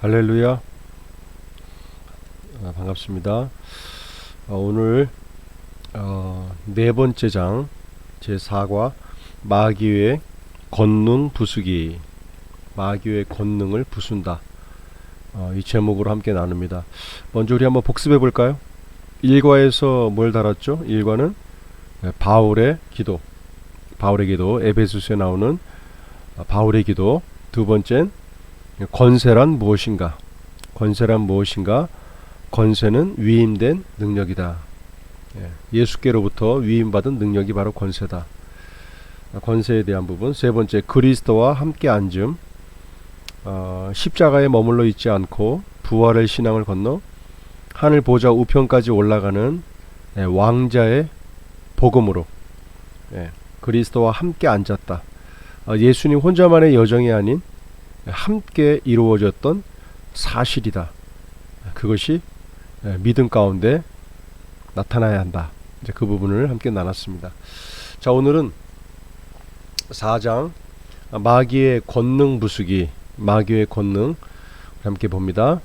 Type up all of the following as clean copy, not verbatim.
할렐루야. 반갑습니다. 오늘 네 번째 장 제4과 마귀의 권능 부수기, 마귀의 권능을 부순다, 이 제목으로 함께 나눕니다. 먼저 우리 한번 복습해 볼까요? 1과에서 뭘 다뤘죠? 1과는 바울의 기도, 에베소서에 나오는 바울의 기도. 두 번째는 권세란 무엇인가? 권세는 위임된 능력이다. 예수께로부터 위임받은 능력이 바로 권세다. 권세에 대한 부분. 세 번째, 그리스도와 함께 앉음. 십자가에 머물러 있지 않고 부활의 신앙을 건너 하늘 보좌 우편까지 올라가는 왕자의 복음으로 그리스도와 함께 앉았다. 예수님 혼자만의 여정이 아닌 함께 이루어졌던 사실이다. 그것이 믿음 가운데 나타나야 한다. 이제 그 부분을 함께 나눴습니다. 자, 오늘은 4장 마귀의 권능 부수기, 마귀의 권능 함께 봅니다.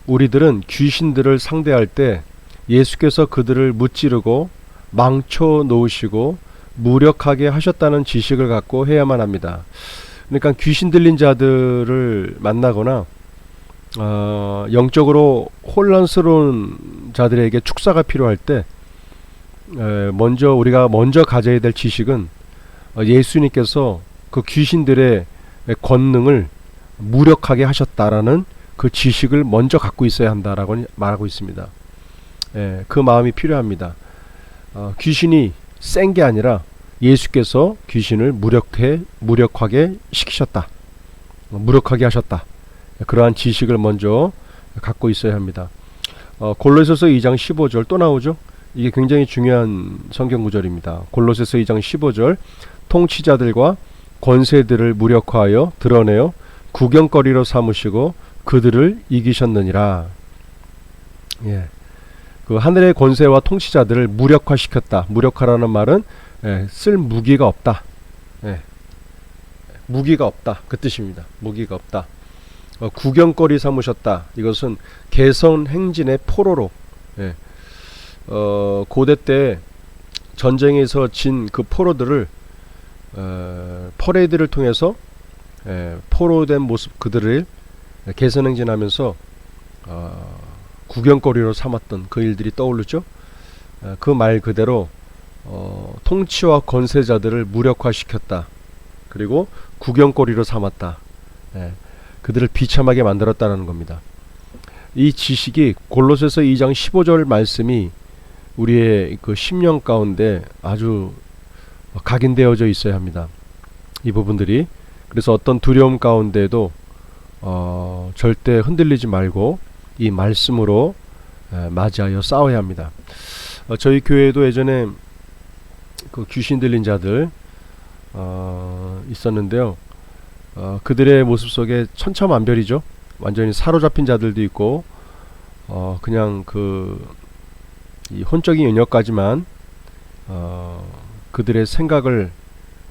우리들은 귀신들을 상대할 때 예수께서 그들을 무찌르고 망쳐 놓으시고 무력하게 하셨다는 지식을 갖고 해야만 합니다. 그러니까 귀신 들린 자들을 만나거나 영적으로 혼란스러운 자들에게 축사가 필요할 때 우리가 먼저 가져야 될 지식은 예수님께서 그 귀신들의 권능을 무력하게 하셨다라는 그 지식을 먼저 갖고 있어야 한다라고 말하고 있습니다. 그 마음이 필요합니다. 귀신이 센 게 아니라 예수께서 귀신을 무력하게 시키셨다. 무력하게 하셨다. 그러한 지식을 먼저 갖고 있어야 합니다. 골로새서 2장 15절 또 나오죠. 이게 굉장히 중요한 성경 구절입니다. 골로새서 2장 15절 통치자들과 권세들을 무력화하여 드러내어 구경거리로 삼으시고 그들을 이기셨느니라. 그 하늘의 권세와 통치자들을 무력화시켰다. 무력화라는 말은 쓸 무기가 없다. 무기가 없다. 그 뜻입니다. 무기가 없다. 구경거리 삼으셨다. 이것은 개선 행진의 포로로, 고대 때 전쟁에서 진 그 포로들을 퍼레이드를 통해서 포로된 모습 그들을 개선 행진하면서 구경거리로 삼았던 그 일들이 떠오르죠. 그 말 그대로 통치와 권세자들을 무력화시켰다. 그리고 구경거리로 삼았다. 그들을 비참하게 만들었다는 겁니다. 이 지식이 골로새서 2장 15절 말씀이 우리의 그 심령 가운데 아주 각인되어져 있어야 합니다. 이 부분들이. 그래서 어떤 두려움 가운데도 절대 흔들리지 말고 이 말씀으로 맞이하여 싸워야 합니다. 저희 교회에도 예전에 그 귀신 들린 자들 있었는데요. 그들의 모습 속에 천차만별이죠. 완전히 사로잡힌 자들도 있고 그냥 이 혼적인 영역까지만 그들의 생각을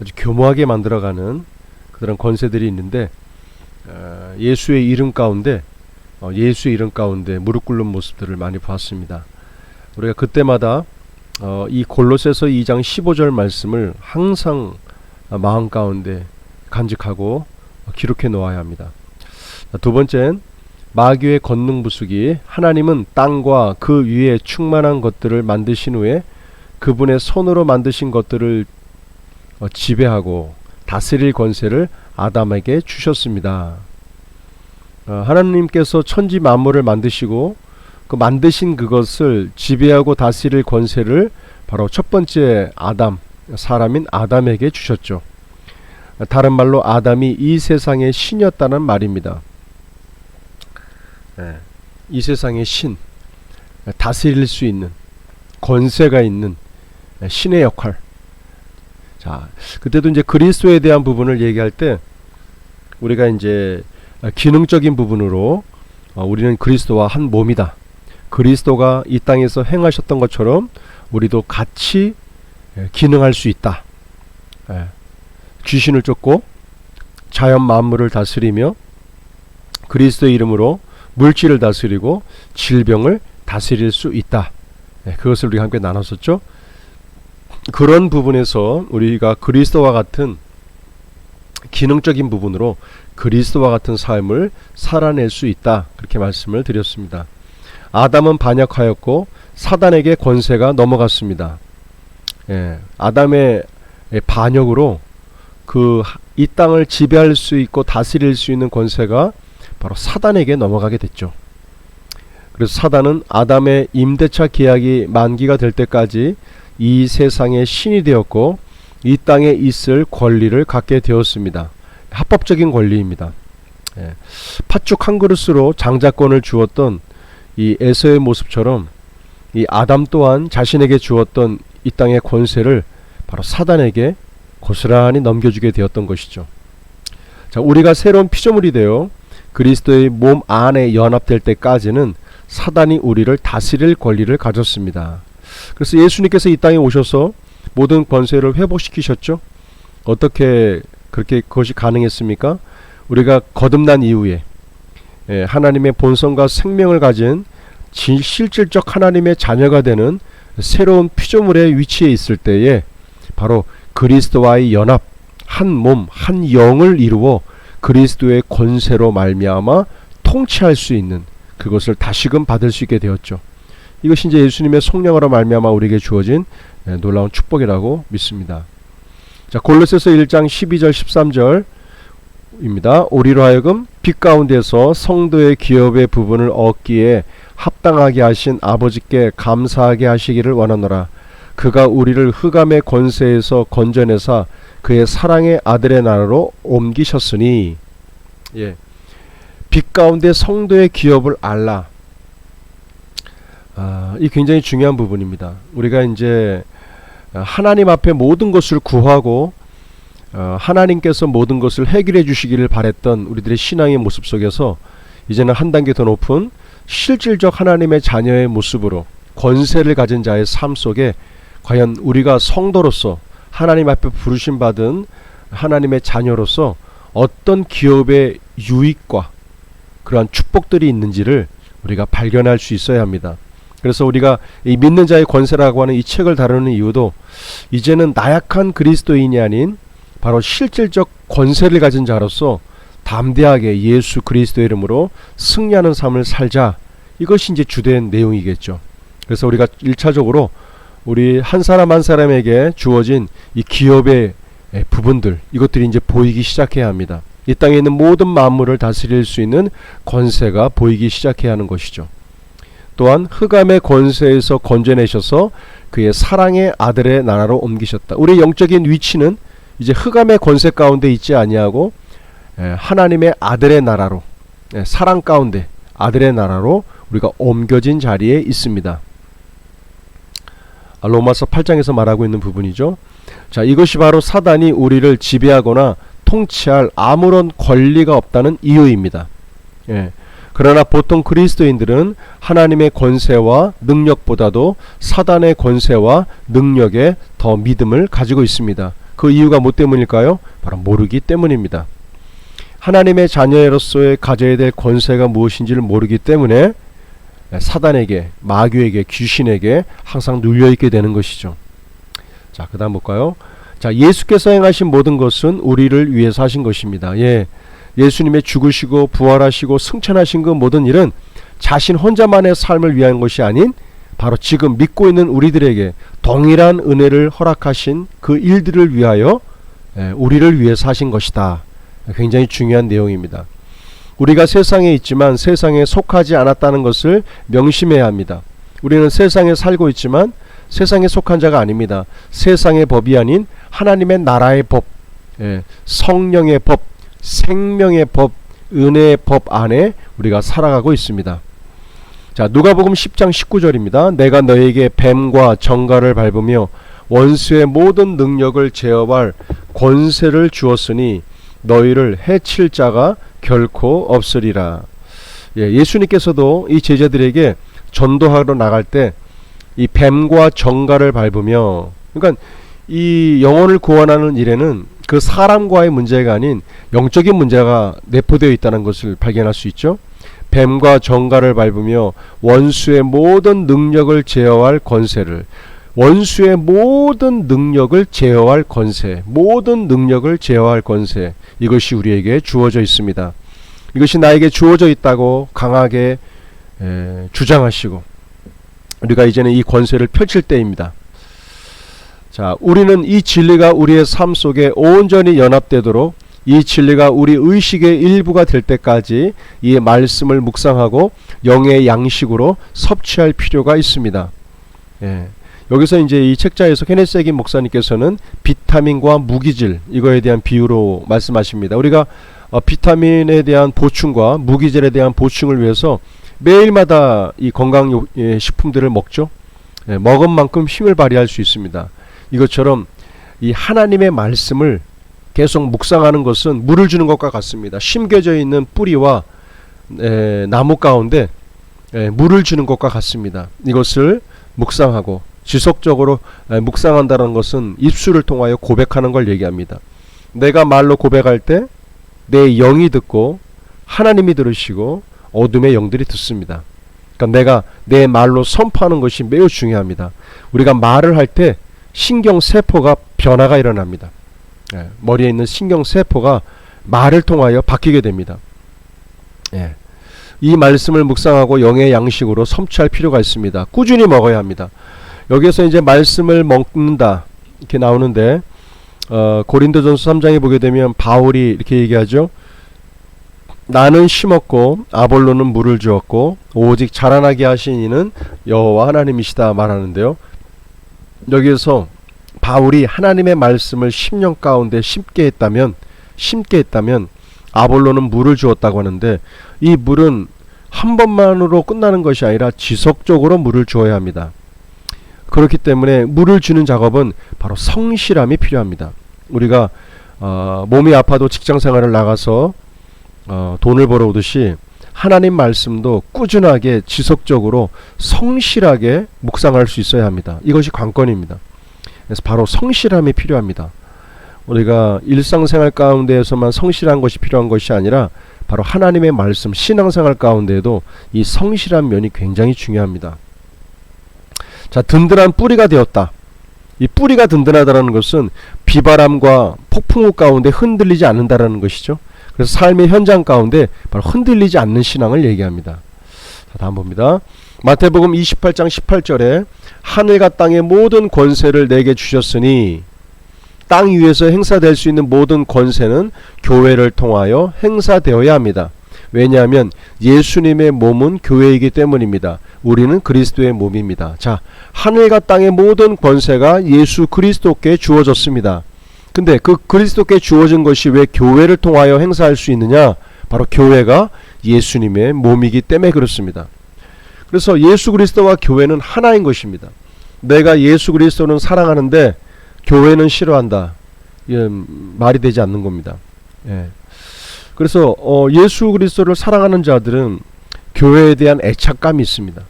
아주 교묘하게 만들어가는 그런 권세들이 있는데 예수의 이름 가운데 무릎 꿇는 모습들을 많이 봤습니다. 우리가 그때마다 이 골로새서 2장 15절 말씀을 항상 마음 가운데 간직하고 기록해 놓아야 합니다. 두 번째는 마귀의 권능 부수기. 하나님은 땅과 그 위에 충만한 것들을 만드신 후에 그분의 손으로 만드신 것들을 지배하고 다스릴 권세를 아담에게 주셨습니다. 하나님께서 천지 만물을 만드시고 그 만드신 그것을 지배하고 다스릴 권세를 바로 첫 번째 사람인 아담에게 주셨죠. 다른 말로 아담이 이 세상의 신이었다는 말입니다. 이 세상의 신, 다스릴 수 있는 권세가 있는 신의 역할. 자, 그때도 이제 그리스도에 대한 부분을 얘기할 때 우리가 이제 기능적인 부분으로 우리는 그리스도와 한 몸이다. 그리스도가 이 땅에서 행하셨던 것처럼 우리도 같이 기능할 수 있다. 귀신을 쫓고 자연 만물을 다스리며 그리스도의 이름으로 물질을 다스리고 질병을 다스릴 수 있다. 그것을 우리가 함께 나눴었죠. 그런 부분에서 우리가 그리스도와 같은 기능적인 부분으로 그리스도와 같은 삶을 살아낼 수 있다. 그렇게 말씀을 드렸습니다. 아담은 반역하였고 사단에게 권세가 넘어갔습니다. 아담의 반역으로 이 땅을 지배할 수 있고 다스릴 수 있는 권세가 바로 사단에게 넘어가게 됐죠. 그래서 사단은 아담의 임대차 계약이 만기가 될 때까지 이 세상의 신이 되었고 이 땅에 있을 권리를 갖게 되었습니다. 합법적인 권리입니다. 팥죽 한 그릇으로 장자권을 주었던 이 에서의 모습처럼 이 아담 또한 자신에게 주었던 이 땅의 권세를 바로 사단에게 고스란히 넘겨주게 되었던 것이죠. 자, 우리가 새로운 피조물이 되어 그리스도의 몸 안에 연합될 때까지는 사단이 우리를 다스릴 권리를 가졌습니다. 그래서 예수님께서 이 땅에 오셔서 모든 권세를 회복시키셨죠. 어떻게 그렇게 그것이 가능했습니까? 우리가 거듭난 이후에 하나님의 본성과 생명을 가진 실질적 하나님의 자녀가 되는 새로운 피조물의 위치에 있을 때에 바로 그리스도와의 연합, 한 몸, 한 영을 이루어 그리스도의 권세로 말미암아 통치할 수 있는 그것을 다시금 받을 수 있게 되었죠. 이것이 이제 예수님의 속량으로 말미암아 우리에게 주어진 놀라운 축복이라고 믿습니다. 자, 골로새서 1장 12절 13절입니다. 우리로 하여금 빛 가운데서 성도의 기업의 부분을 얻기에 합당하게 하신 아버지께 감사하게 하시기를 원하노라. 그가 우리를 흑암의 권세에서 건져내사 그의 사랑의 아들의 나라로 옮기셨으니. 빛 가운데 성도의 기업을 알라. 이 굉장히 중요한 부분입니다. 우리가 이제 하나님 앞에 모든 것을 구하고 하나님께서 모든 것을 해결해 주시기를 바랬던 우리들의 신앙의 모습 속에서 이제는 한 단계 더 높은 실질적 하나님의 자녀의 모습으로 권세를 가진 자의 삶 속에 과연 우리가 성도로서 하나님 앞에 부르심 받은 하나님의 자녀로서 어떤 기업의 유익과 그러한 축복들이 있는지를 우리가 발견할 수 있어야 합니다. 그래서 우리가 이 믿는 자의 권세라고 하는 이 책을 다루는 이유도 이제는 나약한 그리스도인이 아닌 바로 실질적 권세를 가진 자로서 담대하게 예수 그리스도의 이름으로 승리하는 삶을 살자. 이것이 이제 주된 내용이겠죠. 그래서 우리가 1차적으로 우리 한 사람 한 사람에게 주어진 이 기업의 부분들, 이것들이 이제 보이기 시작해야 합니다. 이 땅에 있는 모든 만물을 다스릴 수 있는 권세가 보이기 시작해야 하는 것이죠. 또한 흑암의 권세에서 건져내셔서 그의 사랑의 아들의 나라로 옮기셨다. 우리의 영적인 위치는 이제 흑암의 권세 가운데 있지 아니하고 하나님의 아들의 나라로, 사랑 가운데 아들의 나라로 우리가 옮겨진 자리에 있습니다. 로마서 8장에서 말하고 있는 부분이죠. 자, 이것이 바로 사단이 우리를 지배하거나 통치할 아무런 권리가 없다는 이유입니다. 그러나 보통 그리스도인들은 하나님의 권세와 능력보다도 사단의 권세와 능력에 더 믿음을 가지고 있습니다. 그 이유가 뭐 때문일까요? 바로 모르기 때문입니다. 하나님의 자녀로서의 가져야 될 권세가 무엇인지를 모르기 때문에 사단에게, 마귀에게, 귀신에게 항상 눌려있게 되는 것이죠. 자, 그 다음 볼까요? 자, 예수께서 행하신 모든 것은 우리를 위해서 하신 것입니다. 예수님의 죽으시고 부활하시고 승천하신 그 모든 일은 자신 혼자만의 삶을 위한 것이 아닌 바로 지금 믿고 있는 우리들에게 동일한 은혜를 허락하신 그 일들을 위하여 우리를 위해서 하신 것이다. 굉장히 중요한 내용입니다. 우리가 세상에 있지만 세상에 속하지 않았다는 것을 명심해야 합니다. 우리는 세상에 살고 있지만 세상에 속한 자가 아닙니다. 세상의 법이 아닌 하나님의 나라의 법, 성령의 법, 생명의 법, 은혜의 법 안에 우리가 살아가고 있습니다. 자, 누가복음 10장 19절입니다. 내가 너에게 뱀과 정갈을 밟으며 원수의 모든 능력을 제어할 권세를 주었으니 너희를 해칠 자가 결코 없으리라. 예수님께서도 이 제자들에게 전도하러 나갈 때 이 뱀과 정갈을 밟으며, 그러니까 이 영혼을 구원하는 일에는 그 사람과의 문제가 아닌 영적인 문제가 내포되어 있다는 것을 발견할 수 있죠. 뱀과 정갈을 밟으며 원수의 모든 능력을 제어할 권세를, 원수의 모든 능력을 제어할 권세, 모든 능력을 제어할 권세, 이것이 우리에게 주어져 있습니다. 이것이 나에게 주어져 있다고 강하게 주장하시고 우리가 이제는 이 권세를 펼칠 때입니다. 자, 우리는 이 진리가 우리의 삶 속에 온전히 연합되도록, 이 진리가 우리 의식의 일부가 될 때까지 이 말씀을 묵상하고 영의 양식으로 섭취할 필요가 있습니다. 여기서 이제 이 책자에서 케네스 해긴 목사님께서는 비타민과 무기질, 이거에 대한 비유로 말씀하십니다. 우리가 비타민에 대한 보충과 무기질에 대한 보충을 위해서 매일마다 이 건강 식품들을 먹죠. 먹은 만큼 힘을 발휘할 수 있습니다. 이것처럼 이 하나님의 말씀을 계속 묵상하는 것은 물을 주는 것과 같습니다. 심겨져 있는 뿌리와 나무 가운데 물을 주는 것과 같습니다. 이것을 묵상하고 지속적으로 묵상한다는 것은 입술을 통하여 고백하는 걸 얘기합니다. 내가 말로 고백할 때 내 영이 듣고 하나님이 들으시고 어둠의 영들이 듣습니다. 그러니까 내가 내 말로 선포하는 것이 매우 중요합니다. 우리가 말을 할 때 신경세포가 변화가 일어납니다. 머리에 있는 신경세포가 말을 통하여 바뀌게 됩니다. 이 말씀을 묵상하고 영의 양식으로 섭취할 필요가 있습니다. 꾸준히 먹어야 합니다. 여기에서 이제 말씀을 먹는다 이렇게 나오는데 고린도전서 3장에 보게 되면 바울이 이렇게 얘기하죠. 나는 심었고 아볼로는 물을 주었고 오직 자라나게 하신 이는 여호와 하나님이시다 말하는데요. 여기에서 바울이 하나님의 말씀을 10년 가운데 심게 했다면 아볼로는 물을 주었다고 하는데, 이 물은 한 번만으로 끝나는 것이 아니라 지속적으로 물을 주어야 합니다. 그렇기 때문에 물을 주는 작업은 바로 성실함이 필요합니다. 우리가 몸이 아파도 직장생활을 나가서 돈을 벌어오듯이 하나님 말씀도 꾸준하게 지속적으로 성실하게 묵상할 수 있어야 합니다. 이것이 관건입니다. 그래서 바로 성실함이 필요합니다. 우리가 일상생활 가운데에서만 성실한 것이 필요한 것이 아니라 바로 하나님의 말씀, 신앙생활 가운데에도 이 성실한 면이 굉장히 중요합니다. 자, 든든한 뿌리가 되었다. 이 뿌리가 든든하다는 것은 비바람과 폭풍우 가운데 흔들리지 않는다라는 것이죠. 그래서 삶의 현장 가운데 바로 흔들리지 않는 신앙을 얘기합니다. 자, 다음 봅니다. 마태복음 28장 18절에 하늘과 땅의 모든 권세를 내게 주셨으니, 땅 위에서 행사될 수 있는 모든 권세는 교회를 통하여 행사되어야 합니다. 왜냐하면 예수님의 몸은 교회이기 때문입니다. 우리는 그리스도의 몸입니다. 자, 하늘과 땅의 모든 권세가 예수 그리스도께 주어졌습니다. 근데 그 그리스도께 주어진 것이 왜 교회를 통하여 행사할 수 있느냐? 바로 교회가 예수님의 몸이기 때문에 그렇습니다. 그래서 예수 그리스도와 교회는 하나인 것입니다. 내가 예수 그리스도는 사랑하는데 교회는 싫어한다. 이건 말이 되지 않는 겁니다. 그래서 예수 그리스도를 사랑하는 자들은 교회에 대한 애착감이 있습니다.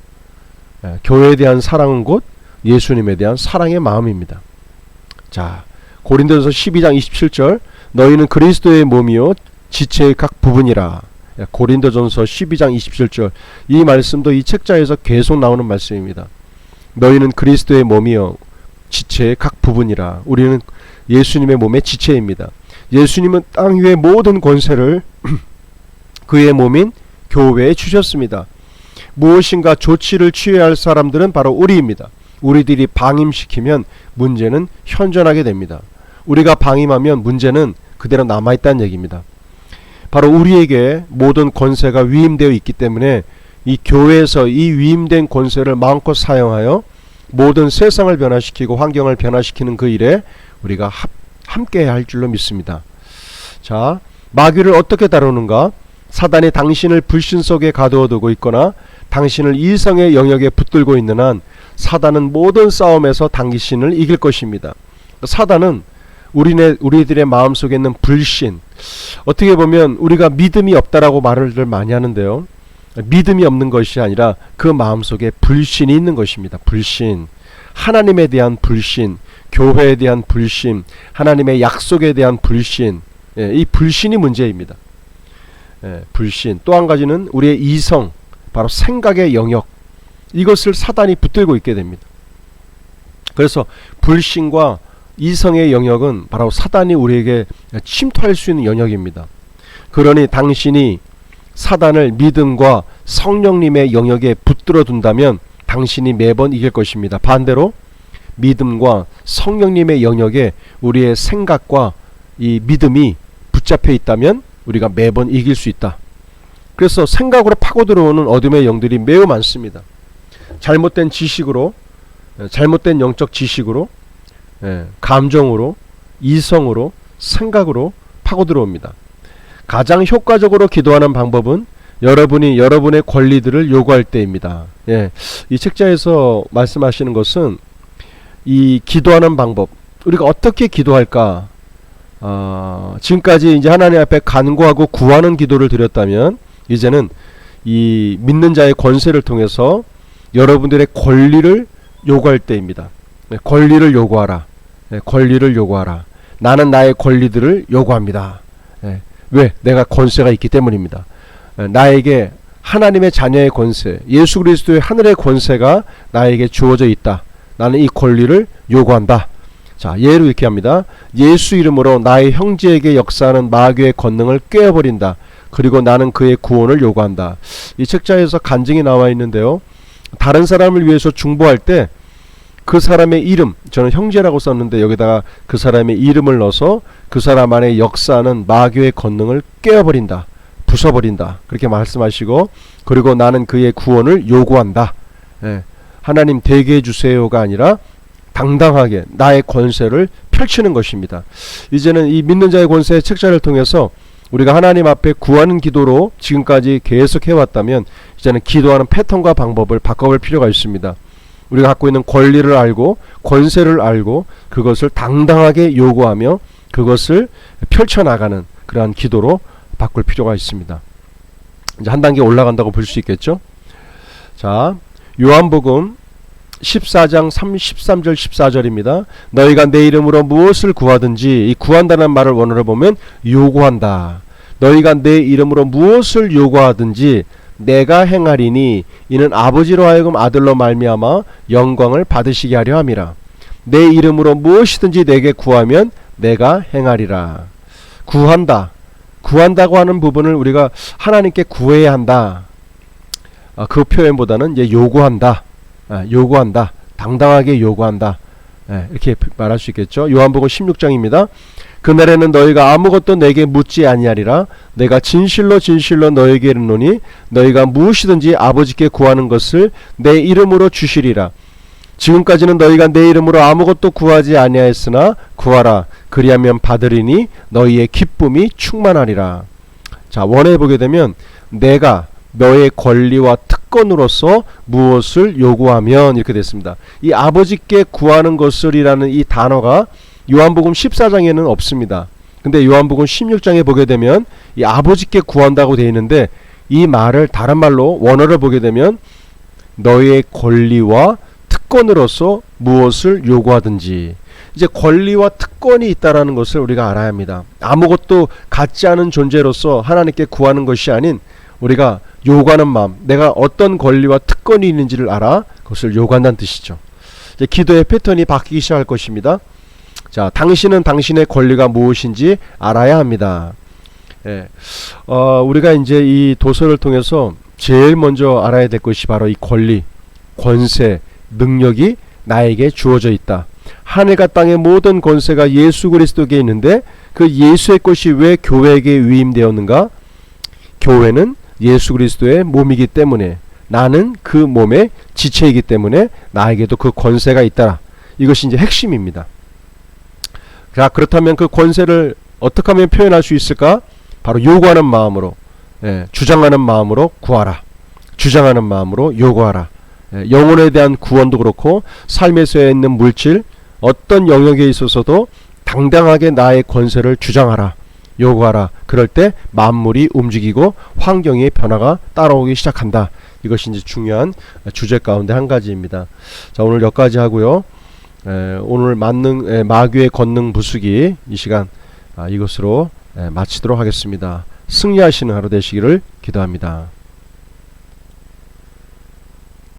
교회에 대한 사랑은 곧 예수님에 대한 사랑의 마음입니다. 자, 고린도전서 12장 27절 너희는 그리스도의 몸이요 지체의 각 부분이라. 고린도전서 12장 27절, 이 말씀도 이 책자에서 계속 나오는 말씀입니다. 너희는 그리스도의 몸이요 지체의 각 부분이라. 우리는 예수님의 몸의 지체입니다. 예수님은 땅 위의 모든 권세를 그의 몸인 교회에 주셨습니다. 무엇인가 조치를 취해야 할 사람들은 바로 우리입니다. 우리들이 방임시키면 문제는 현존하게 됩니다. 우리가 방임하면 문제는 그대로 남아있다는 얘기입니다. 바로 우리에게 모든 권세가 위임되어 있기 때문에 이 교회에서 이 위임된 권세를 마음껏 사용하여 모든 세상을 변화시키고 환경을 변화시키는 그 일에 우리가 함께 할 줄로 믿습니다. 자, 마귀를 어떻게 다루는가? 사단이 당신을 불신 속에 가두어두고 있거나 당신을 이성의 영역에 붙들고 있는 한 사단은 모든 싸움에서 당신을 이길 것입니다. 사단은 우리들의 마음속에 있는 불신, 어떻게 보면 우리가 믿음이 없다라고 말을 많이 하는데요, 믿음이 없는 것이 아니라 그 마음속에 불신이 있는 것입니다. 불신. 하나님에 대한 불신, 교회에 대한 불신, 하나님의 약속에 대한 불신, 이 불신이 문제입니다. 불신. 또 한 가지는 우리의 이성, 바로 생각의 영역, 이것을 사단이 붙들고 있게 됩니다. 그래서 불신과 이성의 영역은 바로 사단이 우리에게 침투할 수 있는 영역입니다. 그러니 당신이 사단을 믿음과 성령님의 영역에 붙들어 둔다면 당신이 매번 이길 것입니다. 반대로 믿음과 성령님의 영역에 우리의 생각과 이 믿음이 붙잡혀 있다면 우리가 매번 이길 수 있다. 그래서 생각으로 파고 들어오는 어둠의 영들이 매우 많습니다. 잘못된 지식으로, 잘못된 영적 지식으로, 감정으로, 이성으로, 생각으로 파고 들어옵니다. 가장 효과적으로 기도하는 방법은 여러분이 여러분의 권리들을 요구할 때입니다. 이 책자에서 말씀하시는 것은 이 기도하는 방법, 우리가 어떻게 기도할까? 지금까지 이제 하나님 앞에 간구하고 구하는 기도를 드렸다면 이제는 이 믿는 자의 권세를 통해서 여러분들의 권리를 요구할 때입니다. 권리를 요구하라. 권리를 요구하라. 나는 나의 권리들을 요구합니다. 왜? 내가 권세가 있기 때문입니다. 나에게 하나님의 자녀의 권세, 예수 그리스도의 하늘의 권세가 나에게 주어져 있다. 나는 이 권리를 요구한다. 자, 예로 이렇게 합니다. 예수 이름으로 나의 형제에게 역사하는 마귀의 권능을 깨어버린다. 그리고 나는 그의 구원을 요구한다. 이 책자에서 간증이 나와 있는데요. 다른 사람을 위해서 중보할 때 그 사람의 이름, 저는 형제라고 썼는데 여기다가 그 사람의 이름을 넣어서 그 사람 안에 역사하는 마귀의 권능을 깨어버린다. 부숴버린다. 그렇게 말씀하시고, 그리고 나는 그의 구원을 요구한다. 하나님 되게 해주세요가 아니라 당당하게 나의 권세를 펼치는 것입니다. 이제는 이 믿는 자의 권세의 책자를 통해서 우리가 하나님 앞에 구하는 기도로 지금까지 계속 해왔다면 이제는 기도하는 패턴과 방법을 바꿔볼 필요가 있습니다. 우리가 갖고 있는 권리를 알고 권세를 알고 그것을 당당하게 요구하며 그것을 펼쳐나가는 그러한 기도로 바꿀 필요가 있습니다. 이제 한 단계 올라간다고 볼 수 있겠죠. 자, 요한복음 14장 13절 14절입니다. 너희가 내 이름으로 무엇을 구하든지, 이 구한다는 말을 원어로 보면 요구한다. 너희가 내 이름으로 무엇을 요구하든지 내가 행하리니 이는 아버지로 하여금 아들로 말미암아 영광을 받으시게 하려 함이라. 내 이름으로 무엇이든지 내게 구하면 내가 행하리라. 구한다. 구한다고 하는 부분을 우리가 하나님께 구해야 한다. 그 표현보다는 이제 요구한다. 요구한다. 당당하게 요구한다. 이렇게 말할 수 있겠죠. 요한복음 16장입니다. 그날에는 너희가 아무것도 내게 묻지 아니하리라. 내가 진실로 진실로 너희에게 이르노니 너희가 무엇이든지 아버지께 구하는 것을 내 이름으로 주시리라. 지금까지는 너희가 내 이름으로 아무것도 구하지 아니하였으나 구하라. 그리하면 받으리니 너희의 기쁨이 충만하리라. 자, 원해 보게 되면 내가 너의 권리와 특권으로서 무엇을 요구하면 이렇게 됐습니다. 이 아버지께 구하는 것을이라는 이 단어가 요한복음 14장에는 없습니다. 근데 요한복음 16장에 보게 되면 이 아버지께 구한다고 되어 있는데 이 말을 다른 말로 원어를 보게 되면 너의 권리와 특권으로서 무엇을 요구하든지, 이제 권리와 특권이 있다라는 것을 우리가 알아야 합니다. 아무것도 갖지 않은 존재로서 하나님께 구하는 것이 아닌 우리가 요구하는 마음, 내가 어떤 권리와 특권이 있는지를 알아 그것을 요구한다는 뜻이죠. 이제 기도의 패턴이 바뀌기 시작할 것입니다. 자, 당신은 당신의 권리가 무엇인지 알아야 합니다. 우리가 이제 이 도서를 통해서 제일 먼저 알아야 될 것이 바로 이 권리, 권세, 능력이 나에게 주어져 있다. 하늘과 땅의 모든 권세가 예수 그리스도에게 있는데 그 예수의 것이 왜 교회에게 위임되었는가? 교회는 예수 그리스도의 몸이기 때문에, 나는 그 몸의 지체이기 때문에 나에게도 그 권세가 있다. 이것이 이제 핵심입니다. 자, 그렇다면 그 권세를 어떻게 하면 표현할 수 있을까? 바로 요구하는 마음으로, 주장하는 마음으로 구하라. 주장하는 마음으로 요구하라. 영혼에 대한 구원도 그렇고 삶에서 있는 물질, 어떤 영역에 있어서도 당당하게 나의 권세를 주장하라. 요구하라. 그럴 때 만물이 움직이고 환경의 변화가 따라오기 시작한다. 이것이 이제 중요한 주제 가운데 한 가지입니다. 자, 오늘 여기까지 하고요. 오늘 마귀의 권능 부수기 이 시간 이것으로 마치도록 하겠습니다. 승리하시는 하루 되시기를 기도합니다.